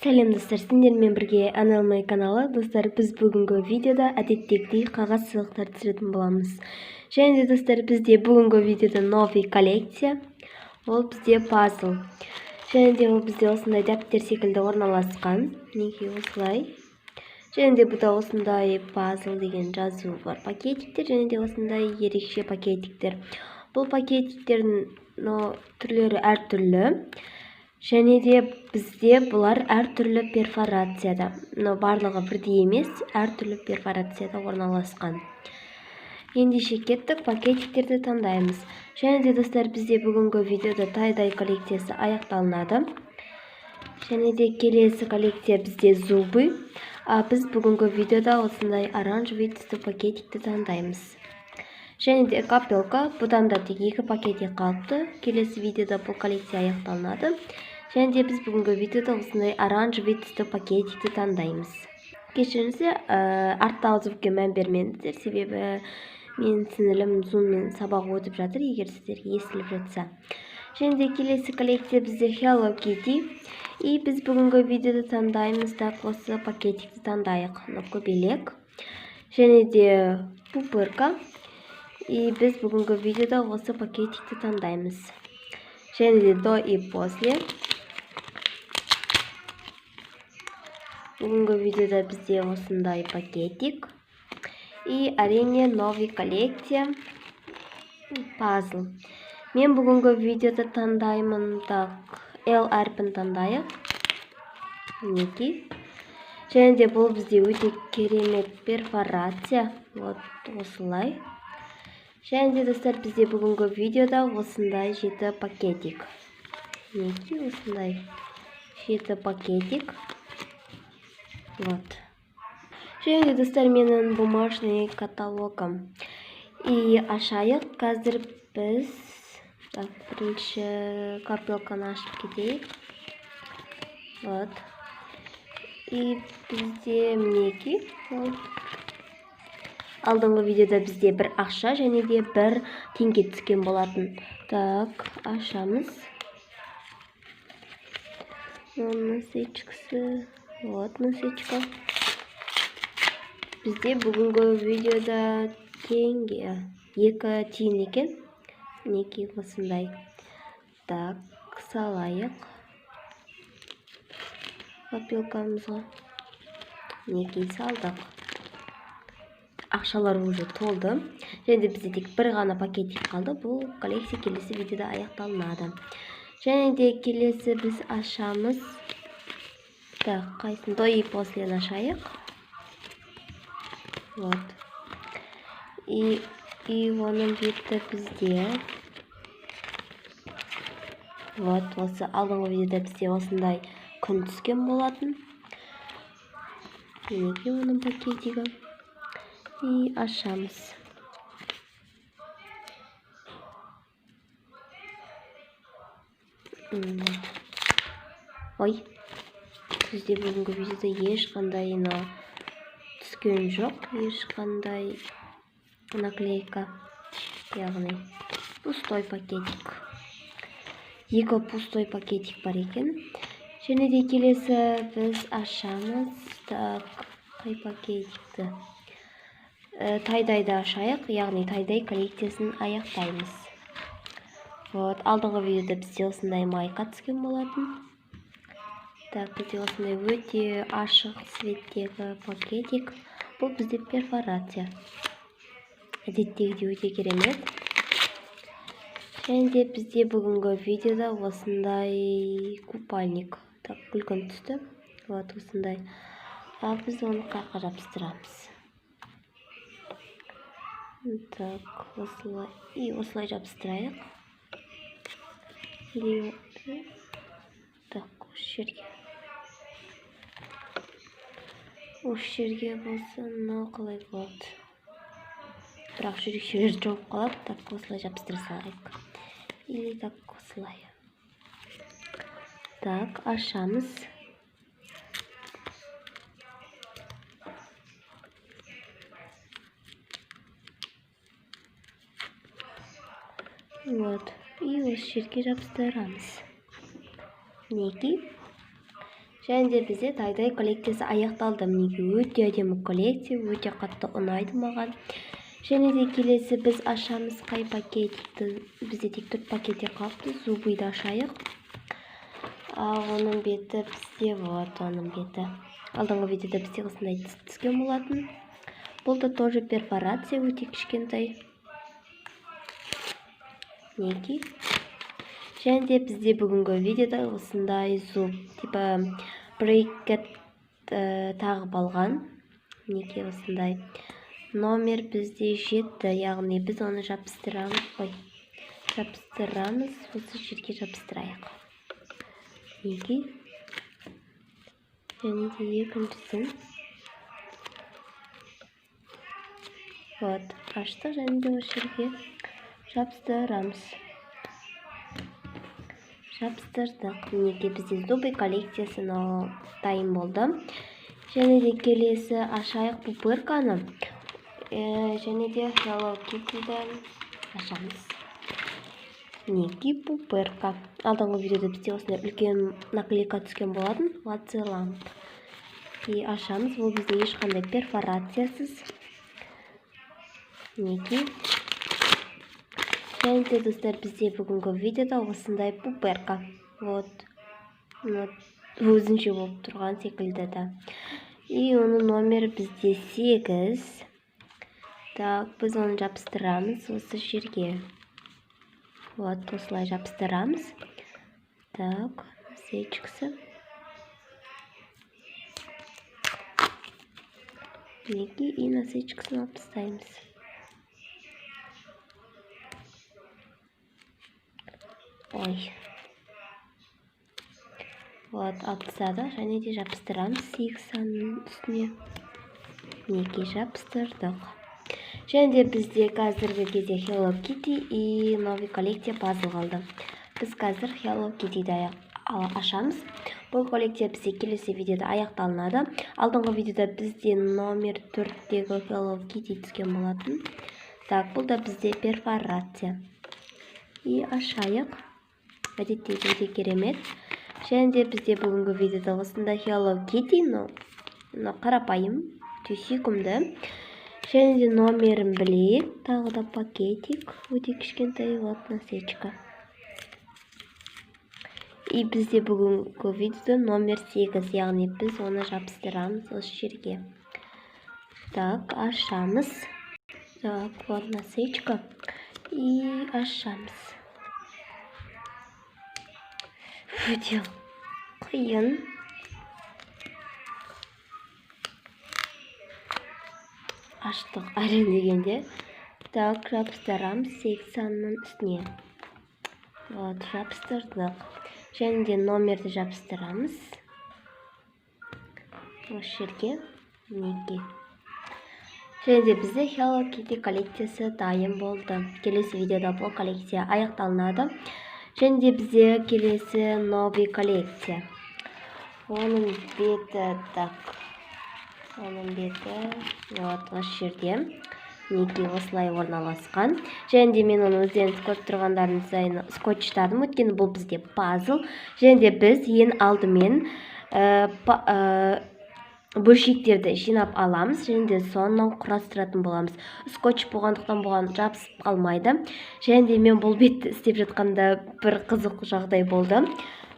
Сәлем достар, сендермен бірге Анелмай каналы. Достар, біз бүгінгі видеода әдеттегідей қағаз сыйлықтар түсіретін боламыз. Және де достар, бізде бүгінгі видеода новый коллекция. Ол бізде пазл. Және де ол бізде осындай дәптер секілді орналасқан. Неге осылай. Және де бұда осындай пазл деген жазу бар пакетиктер. Және де осындай ерекше пакетиктер. Бұл пакетиктердің түрлері әртүрлі. Және де бізде бұлар әртүрлі перфорацияда. Барлығы бірдей емес, әртүрлі перфорацияда орналасқан. Ендеше кеттік, пакетиктерді таңдаймыз. Және де достар, бізде бүгінгі видеода тай-дай коллекциясы аяқталынады. Және де келесі коллекция бізде зубы. Біз бүгінгі видеода осындай оранжевый түсті пакетикті таңдаймыз. Және де капелка, бұдан да тек 2 пакетик қалыпты. Келесі видеода бұл коллекция аяқталынады. Және де біз бүгінгі видеода осындай оранжевый түсті пакетикті таңдаймыз. Кешіріңіздер, артта звукке мән бермеңіздер, себебі менің сіңілім зуммен сабақ өтіп жатыр, егер сіздерге естіліп жатса. Және де келесі коллекция бізде Hello Kitty. И біз бүгінгі видеода таңдаймыз, так осы пакетикті таңдайық. Көбелек. Және де пупырка. И біз бүгінгі видеода осы пакетикті таңдаймыз. Және де до и после. Бүгінгі видеода бізде осындай пакетик. И әрине новый коллекция пазл. Мен бүгінгі видеода таңдаймын, так, L әрпін таңдайық. Мінекей. Және де бұл бізде өте керемет перфорация. Вот осылай. Және де достар, бізде бүгінгі видеода осындай 7 пакетик. Мінекей осындай 7 пакетик. Вот. Және де достар, менің бумажный каталогым. И ашайық. Қазір біз бірінші капелканы ашып кетейік. Вот. И бізде мінекей. Алдыңғы видеода бізде бір ақша және де бір теңге түскен болатын. Так, ашамыз. Насечкасы. Вот насечка. Бізде бүгінгі видеода теңге 2 тиын екен. Мінекей осындай. Так, салайық. Капелкамызға. Мінекей салдық. Ақшалар уже толды. Және де бізде тек бір ғана пакетик қалды. Бұл коллекция келесі видеода аяқталынады. Және де келесі біз ашамыз. Так, қайсын до и после ашайық. Вот. И оның беті бізде. Вот, осы алдыңғы видеода бізде осындай күн түскен болатын. Мінекей оның пакетигі. И ашамыз. Ой. Бізде бүгінгі видеода ешқандай түскен жоқ. Ешқандай наклейка. Яғни пустой пакетик. 2 пустой пакетик бар екен. Және де келесі біз ашамыз. Так, қай пакетикті? Тай-дайды ашайық. Яғни тай-дай коллекциясын аяқтаймыз. Вот, алдыңғы видеода бізде осындай майка түскен болатын. Так, бізде осындай өте ашық цветтегі пакетик. Бұл бізде перфорация. Әдеттегідей өте керемет. Және де бізде бүгінгі видеода осындай купальник. Так, күлгін түсті. Вот осындай. Біз оны қаққа жабыстырамыз. Так, осылай. И осылай жабыстырайық. Так, осы жерге. Осы жерге болса, мынау қалай болады. Бірақ жүрек жауып қалады. Так, осылай жабыстыра салайық. Или так, осылай. Так, ашамыз. Вот. И осы жерге жабыстырамыз. Мінекей. Және де бізде тай-дай коллекциясы аяқталды. Мінекей өте әдемі коллекция, өте қатты ұнайды маған. Және де келесі біз ашамыз қай пакетті. Бізде тек 4 пакетте қалыпты. Зубыйды ашайық. Оның беті бізде, вот оның беті. Алдыңғы видеода бізде осындай түскен болатын. Бұл да тоже перфорация, өте кішкентай. Мінекей. Және де бізде бүгінгі видеода осындай зуб, типа брекет тағып алған. Мінекей осындай. Номер бізде 7, яғни біз оны жабыстырамыз. Жабыстырамыз, осы жерге жабыстырайық. Мінекей. Және де екіншісін. Вот, аштық, және де осы жерге жабыстырамыз. Жабыстырдық. Мінекей бізде зубы коллекциясы дайын болды. Және де келесі ашайық пупырканы. Және де Hello Kitty'ді ашамыз. Мінекей пупырка. Алдыңғы видеода бізде осындай үлкен наклейка түскен болатын. Лацеламп. И ашамыз. Бұл бізде ешқандай перфорациясыз. Мінекей. Және де достар, бізде бүгінгі видеода осындай пуперка. Вот. Өзінше болып тұрған секілді да. И оның номері бізде 8. Так, біз оны жабыстырамыз осы жерге. Вот, осылай жабыстырамыз. Так, насечкасы. Мінекей, и насечкасын алып тастаймыз. Ой. Вот, алып тастадық, және де жабыстырамыз 8 санының үстіне. Мінекей жабыстырдық. Және де бізде қазіргі кезде Hello Kitty и новый коллекция пазл қалды. Біз қазір Hello Kitty'ді ашамыз. Бұл коллекция бізде келесі видеода аяқталынады. Алдыңғы видеода бізде номер 4-тегі Hello Kitty түскен болатын. Так, бұл да бізде перфорация. И ашайық. Әдетте өте керемет. Және де бізде бүгінгі видеода осында Hello Kitty, қарапайым, сүйкімді. Және де номерін білейік. Тағы да пакетик, өте кішкентай, вот насечка. И бізде бүгінгі видеода номер 8, яғни біз оны жабыстырамыз осы жерге. Так, ашамыз. Так, вот насечка. И ашамыз. Өте қиын. Аштық әрін дегенде. Так, жабыстырамыз 8 санының үстіне. Вот, жабыстырдық. Және де номерді жабыстырамыз. Осы жерге. Мінекей. Және де бізде Hello Kitty коллекциясы дайын болды. Келесі видеода бұл коллекция аяқталынады. Және де бізде келесі новый коллекция. Оның беті, так. Оның беті, вот, осы жерде. Мінекей осылай орналасқан. Және де мен оны өздеріңіз көріп тұрғандарыңыздай скотчтадым. Өйткені бұл бізде пазл. Және де біз ең алдымен бөлшектерді жинап аламыз. Және де соңынан құрастыратын боламыз. Скотч болғандықтан бұған жабысып қалмайды. Және де мен бұл бетті істеп жатқанда бір қызық жағдай болды.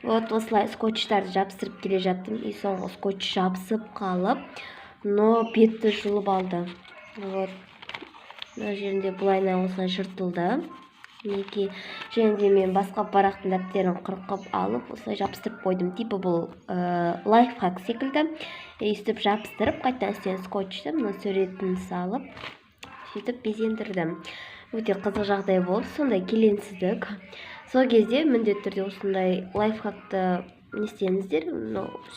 Вот осылай скотчтарды жабыстырып келе жаттым. И соңғы скотч жабысып қалып, но бетті жұлып алды. Вот. Мына жерінде бұлайна осылай жыртылды. Мінекей. Және де мен басқа парақтың дәптерін қырқып алып, осылай жабыстырып қойдым. Типа бұл лайфхак секілді. Өйстіп жабыстырып, қайтадан үстіне скотчты, мына суретін салып, сөйтіп безендірдім. Өте қызық жағдай болды, сондай келеңсіздік. Сол кезде міндетті түрде осындай лайфхакты не істеңіздер,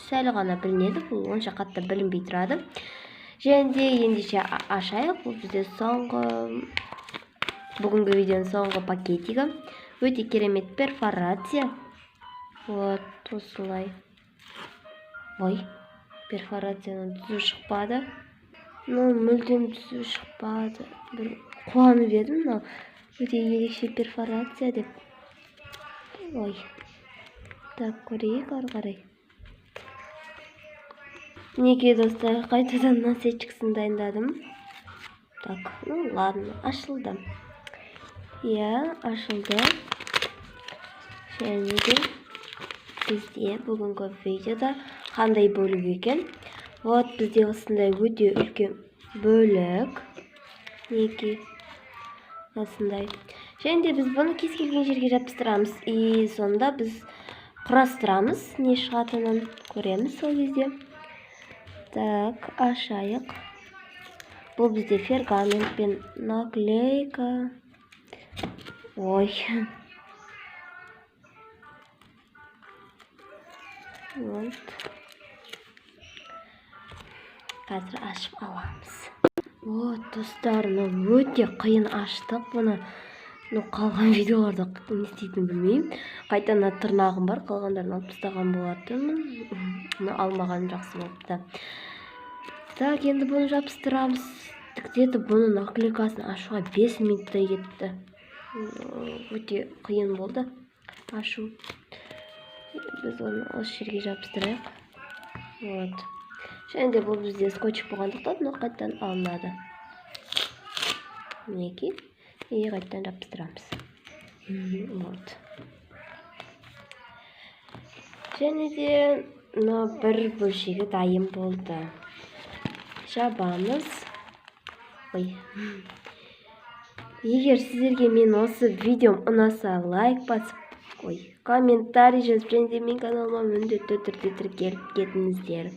сәл ғана білінеді, бұл онша қатты білінбей тұрады. Және де ендеше ашайық, бұл бізде бүгінгі видеоның соңғы пакетигі. Өте керемет перфорация. Вот, осылай. Ой, перфорацияның түзу шықпады. Мүлдем түзу шықпады. Бір қуанып едім, өте ерекше перфорация деп. Ой. Так, көрейік ары қарай. Мінекей достар, қайтадан насечкасын дайындадым. Так, ну ладно, ашылды. Иә, ашылды. Және де бізде бүгінгі видеода қандай бөлік екен. Вот бізде осындай өте үлкен бөлік. Мінекей осындай. Және де біз бұны кез келген жерге жапсырамыз. И сонда біз құрастырамыз, не шығатынын көреміз сол кезде. Так, ашайық. Бұл бізде пергамент пен наклейка. Ой. Вот. Қазір ашып аламыз. Вот, достар, өте қиын аштық бұны. Қалған видеоларда не істейтінін білмеймін. Қайтадан тырнағым бар, қалғандарын алып тастаған болатынмын. Алмаған жақсы болыпты. Так, енді бұны жабыстырамыз. Где-то бұның наклейкасын ашуға 5 минуттай кетті. Өте қиын болды ашу. Біз оны осы жерге жабыстырайық. Вот. Және де бұл бізде скотчик болғандықтан қайтадан алынады. Мінекей. И қайтадан жабыстырамыз. Вот. Және де бір бөлшегі дайын болды. Жабамыз. Ой. Егер сіздерге мен осы видеом ұнаса, лайк басып, комментарий жазып, және де мен каналыма міндетті түрде тіркеліп кетіңіздер.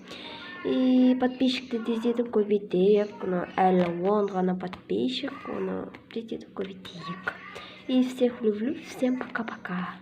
И подписчикті тездетіп көбейтейік. Әлі 10 ғана подписчик, оны тездетіп көбейтейік. И всех люблю, всем пока-пока.